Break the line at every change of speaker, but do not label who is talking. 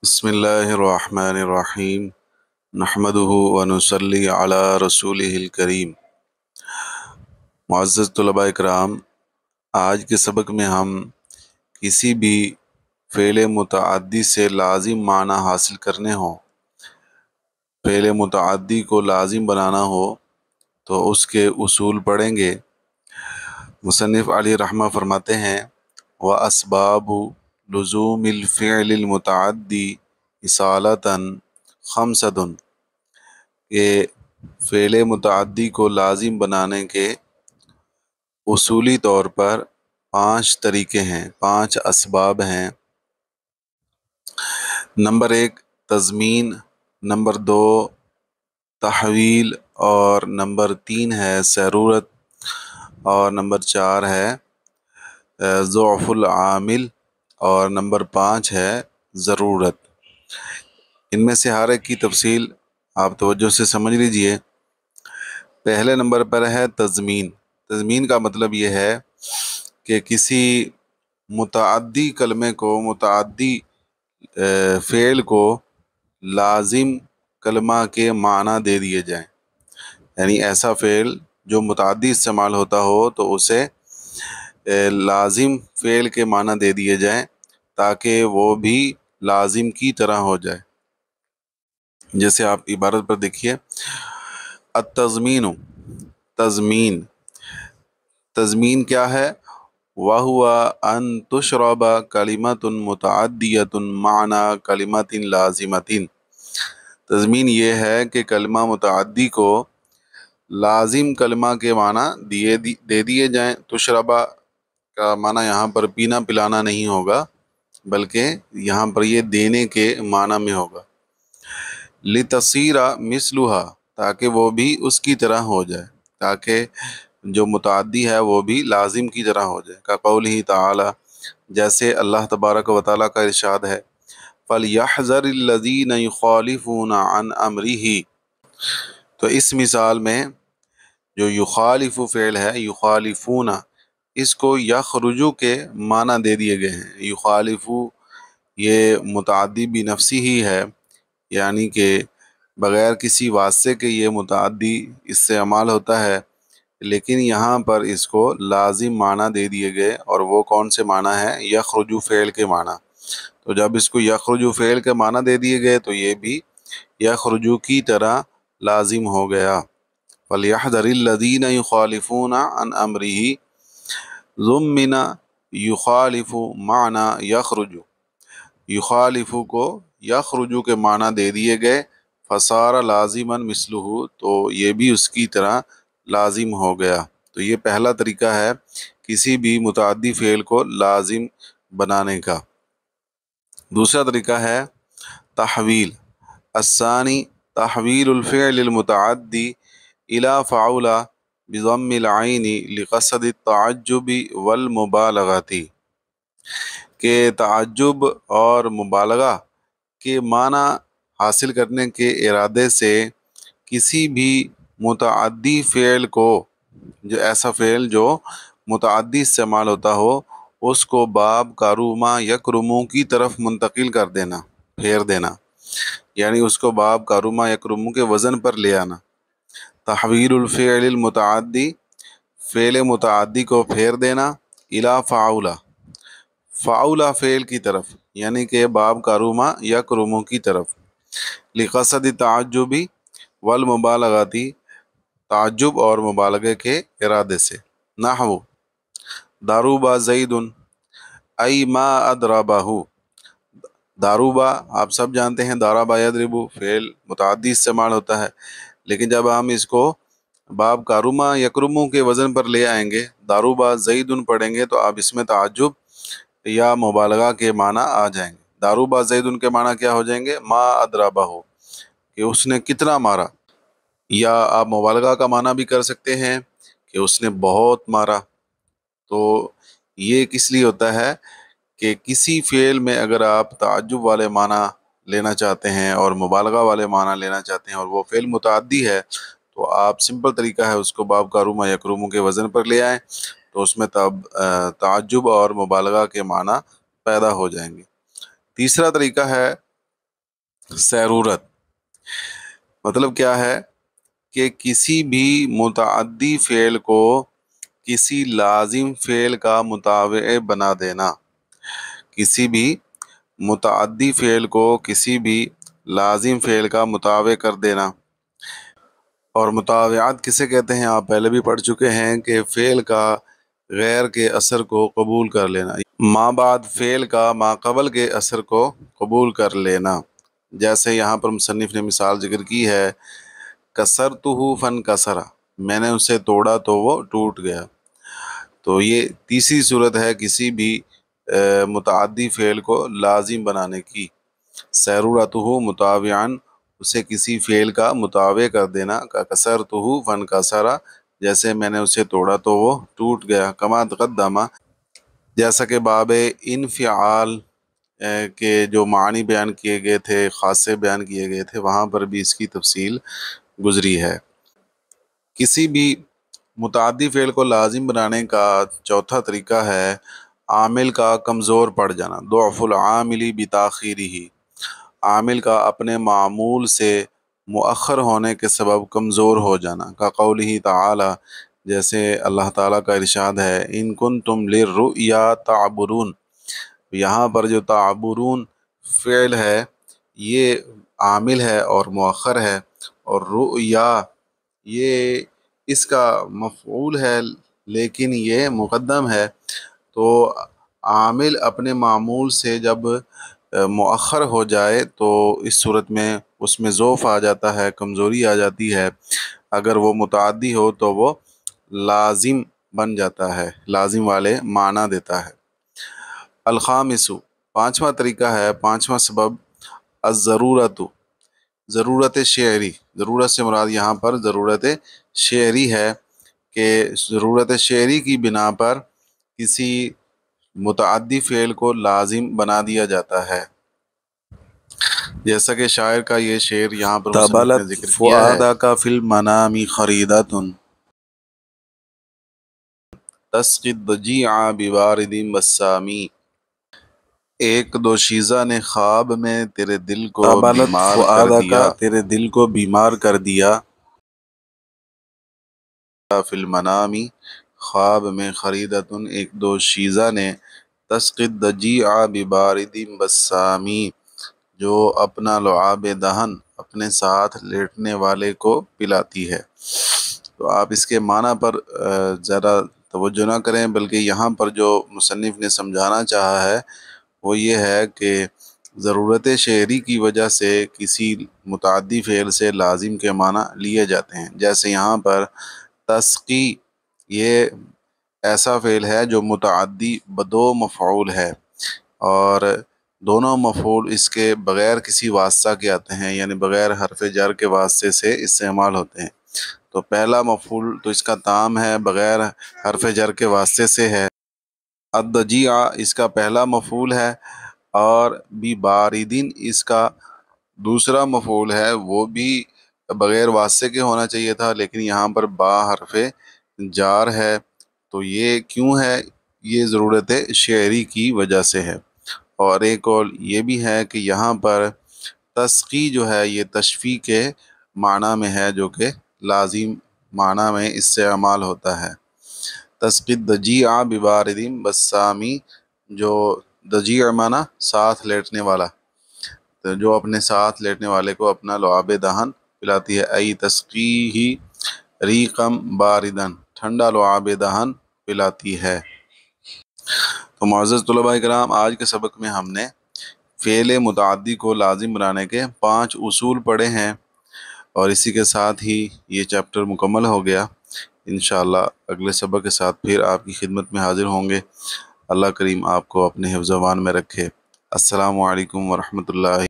بسم اللہ الرحمن الرحیم نحمدہ ونصلی علی رسولہ الکریم۔ معزز طلباء کرام، آج کے سبق میں ہم کسی بھی فعل متعدی سے لازم معنی حاصل کرنے ہوں، فعل متعدی کو لازم بنانا ہو تو اس کے اصول پڑھیں گے۔ مصنف علی رحمہ فرماتے ہیں وَأَسْبَابُ لُزُومِ الْفِعْلِ الْمُتَعَدِّ اِصَالَةً خَمْسَةٌ، کہ فعل متعدی کو لازم بنانے کے اصولی طور پر 5 طریقے ہیں، 5 اسباب ہیں۔ نمبر 1 تضمین، نمبر 2 تحویل، اور نمبر 3 ہے ضرورت، اور نمبر 4 ہے ضعف العامل، اور نمبر 5 ہے ضرورت۔ ان میں سے ہر ایک کی تفصیل آپ توجہ سے سمجھ لیجئے۔ پہلے نمبر پر ہے تضمین۔ تضمین کا مطلب یہ ہے کہ کسی متعدی کلمے کو، متعدی فعل کو لازم کلمہ کے معنی دے دیے جائیں، یعنی ایسا فعل جو متعدی استعمال ہوتا ہو تو اسے لازم فعل کے معنی دے دیے جائیں تاکہ وہ بھی لازم کی طرح ہو جائے۔ جیسے آپ عبارت پر دیکھیے، التضمین، تضمین، تضمین کیا ہے؟ وَهُوَ أَن تُشْرَبَ كَلِمَةٌ مُتَعَدِّيَةٌ مَعْنَى كَلِمَةٍ لَازِمَةٍ۔ تضمین یہ ہے کہ کلمہ متعدی کو لازم کلمہ کے معنی دے دیے جائیں۔ تشربہ کا معنی یہاں پر پینا پلانا نہیں ہوگا، بلکہ یہاں پر یہ دینے کے معنی میں ہوگا۔ لِتَصِيرَ مِثْلُهَا، تاکہ وہ بھی اس کی طرح ہو جائے، تاکہ جو متعدی ہے وہ بھی لازم کی طرح ہو جائے۔ كَقَوْلِهِ تَعَالَى، جیسے اللہ تبارک و تعالیٰ کا ارشاد ہے فَلْيَحْذَرِ الَّذِينَ يُخَالِفُونَ عَنْ أَمْرِهِ۔ تو اس مثال میں جو یخالف فعل ہے، یخالفون، اس کو یخرجو کے معنی دے دیے گئے ہیں۔ یخالف یہ متعدی بنفسی ہی ہے، یعنی کہ بغیر کسی واسطے کے یہ متعدی استعمال ہوتا ہے، لیکن یہاں پر اس کو لازم معنی دے دیے گئے، اور وہ کون سے معنی ہے؟ یخرجو فعل کے معنی۔ تو جب اس کو یخرجو فعل کے معنی دے دیے گئے تو یہ بھی یخرجو کی طرح لازم ہو گیا۔ فَلْيَحْذَرِ الَّذِينَ يُخَالِفُونَ عَنْ أَمْرِهِ ضُمِّنَ يُخَالِفُ معنی یخرج، یخالف کو یخرجو کے معنی دے دیے گئے، فَصَارَ لَازِمًا مِثْلُهُ، تو یہ بھی اس کی طرح لازم ہو گیا۔ تو یہ پہلا طریقہ ہے کسی بھی متعدی فعل کو لازم بنانے کا۔ دوسرا طریقہ ہے تحویل۔ الثانی تحویل الفعل المتعدی الى فعل بضم العین لقصد التعجب والمبالغۃ، کہ تعجب اور مبالغہ کے معنی حاصل کرنے کے ارادے سے کسی بھی متعدی فعل کو، جو ایسا فعل جو متعدی استعمال ہوتا ہو، اس کو باب کاروما یکرمو کی طرف منتقل کر دینا، پھیر دینا، یعنی اس کو باب کاروما یکرمو کے وزن پر لے آنا۔ تحویل الفعل المتعدی، فعل متعدی کو پھیر دینا، الی فعول، فعول فعل کی طرف، یعنی کہ باب کاروما یکرمو کی طرف، لقصد تعجبی والمبالغاتی، تعجب اور مبالغے کے ارادے سے۔ نحو ضرب زید ای ما اضربہ، ضربہ آپ سب جانتے ہیں ضرب یضرب فعل متعدی استعمال ہوتا ہے، لیکن جب ہم اس کو باب کارما یکرمو کے وزن پر لے آئیں گے، ضرب زید پڑھیں گے، تو اب اس میں تعجب یا مبالغہ کے معنی آ جائیں گے۔ ضرب زید کے معنی کیا ہو جائیں گے؟ ما اضربہ، کہ اس نے کتنا مارا، یا آپ مبالغہ کا معنی بھی کر سکتے ہیں کہ اس نے بہت مارا۔ تو یہ کس لیے ہوتا ہے کہ کسی فعل میں اگر آپ تعجب والے معنی لینا چاہتے ہیں اور مبالغہ والے معنی لینا چاہتے ہیں اور وہ فعل متعدی ہے، تو آپ سمپل طریقہ ہے اس کو باب کاروما یکرمو کے وزن پر لے آئیں، تو اس میں تعجب اور مبالغہ کے معنی پیدا ہو جائیں گے۔ تیسرا طریقہ ہے سیرورت مطلب کیا ہے کہ کسی بھی متعدی فعل کو کسی لازم فعل کا متابع بنا دینا، کسی بھی متعدی فعل کو کسی بھی لازم فعل کا متابع کر دینا۔ اور متابعات کسے کہتے ہیں آپ پہلے بھی پڑھ چکے ہیں کہ فعل کا غیر کے اثر کو قبول کر لینا، ما بعد فعل کا ما قبل کے اثر کو قبول کر لینا۔ جیسے یہاں پر مصنف نے مثال ذکر کی ہے، کسرتہ فن کسرا، میں نے اسے توڑا تو وہ ٹوٹ گیا۔ تو یہ تیسری صورت ہے کسی بھی متعدی فعل کو لازم بنانے کی، سیرورتہ متابعاً، اسے کسی فعل کا متابع کر دینا، کسرتہ فن کسرا، جیسے میں نے اسے توڑا تو وہ ٹوٹ گیا، کما تقدم، جیسا کہ باب انفعال کے جو معنی بیان کیے گئے تھے، خاصے بیان کیے گئے تھے، وہاں پر بھی اس کی تفصیل گزری ہے۔ کسی بھی متعدی فعل کو لازم بنانے کا چوتھا طریقہ ہے عامل کا کمزور پڑ جانا، ضعف العامل بتاخیرہ، عامل کا اپنے معمول سے مؤخر ہونے کے سبب کمزور ہو جانا، کا قولہ تعالی، جیسے اللہ تعالیٰ کا ارشاد ہے، ان کنتم للرؤیا تعبرون، یہاں پر جو تعبرون فعل ہے یہ عامل ہے اور مؤخر ہے، اور رؤیا یہ اس کا مفعول ہے لیکن یہ مقدم ہے۔ تو عامل اپنے معمول سے جب مؤخر ہو جائے تو اس صورت میں اس میں ضعف آ جاتا ہے، کمزوری آ جاتی ہے، اگر وہ متعدی ہو تو وہ لازم بن جاتا ہے، لازم والے معنی دیتا ہے۔ الخامس، پانچواں طریقہ ہے، پانچواں سبب، الضرورت، ضرورت شعری، ضرورت سے مراد یہاں پر ضرورت شعری ہے کہ ضرورت شعری کی بنا پر کسی متعدی فعل کو لازم بنا دیا جاتا ہے، جیسا کہ شاعر کا یہ شعر یہاں پر مصنف نے ذکر کیا ہے، فؤادک فی المنام خریدۃ تسقی الضجیع ببارد بسامی، ایک دو شیزہ نے خواب میں تیرے دل کو بیمار کر دیا، تیرے دل کو بیمار کر دیا، فی المنام، خواب میں، خریدۃ، ایک دو شیزہ نے، تسقی الضجیع ببارد بسامی، جو اپنا لعاب دہن اپنے ساتھ لیٹنے والے کو پلاتی ہے۔ تو آپ اس کے معنی پر زیادہ توجہ نہ کریں، بلکہ یہاں پر جو مصنف نے سمجھانا چاہا ہے وہ یہ ہے کہ ضرورت شعری کی وجہ سے کسی متعدی فعل سے لازم کے معنی لیے جاتے ہیں، جیسے یہاں پر تسقی، یہ ایسا فعل ہے جو متعدی بدو مفعول ہے، اور دونوں مفعول اس کے بغیر کسی واسطہ کے آتے ہیں، یعنی بغیر حرف جر کے واسطے سے استعمال ہوتے ہیں۔ تو پہلا مفعول تو اس کا تام ہے، بغیر حرف جر کے واسطے سے ہے، الضجیع اس کا پہلا مفعول ہے، اور بباردن اس کا دوسرا مفعول ہے، وہ بھی بغیر واسطے کے ہونا چاہیے تھا لیکن یہاں پر با حرف جار ہے، تو یہ کیوں ہے؟ یہ ضرورت شعری کی وجہ سے ہے۔ اور ایک اور یہ بھی ہے کہ یہاں پر تسقی جو ہے یہ تشفیع کے معنی میں ہے، جو کہ لازم معنی میں استعمال ہوتا ہے۔ تسقی الضجیع ببارد بسامی، جو ضجیع معنی ساتھ لیٹنے والا، تو جو اپنے ساتھ لیٹنے والے کو اپنا لعاب دہن پلاتی ہے، ای تسقیہ ریقم باردن، ٹھنڈا لعاب دہن پلاتی ہے۔ تو معزز طلباء کرام، آج کے سبق میں ہم نے فعل متعدی کو لازم بنانے کے 5 اصول پڑھے ہیں، اور اسی کے ساتھ ہی یہ چیپٹر مکمل ہو گیا۔ انشاءاللہ اگلے سبق کے ساتھ پھر آپ کی خدمت میں حاضر ہوں گے۔ اللہ کریم آپ کو اپنے حفظ و امان میں رکھے۔ السلام علیکم ورحمۃ اللہ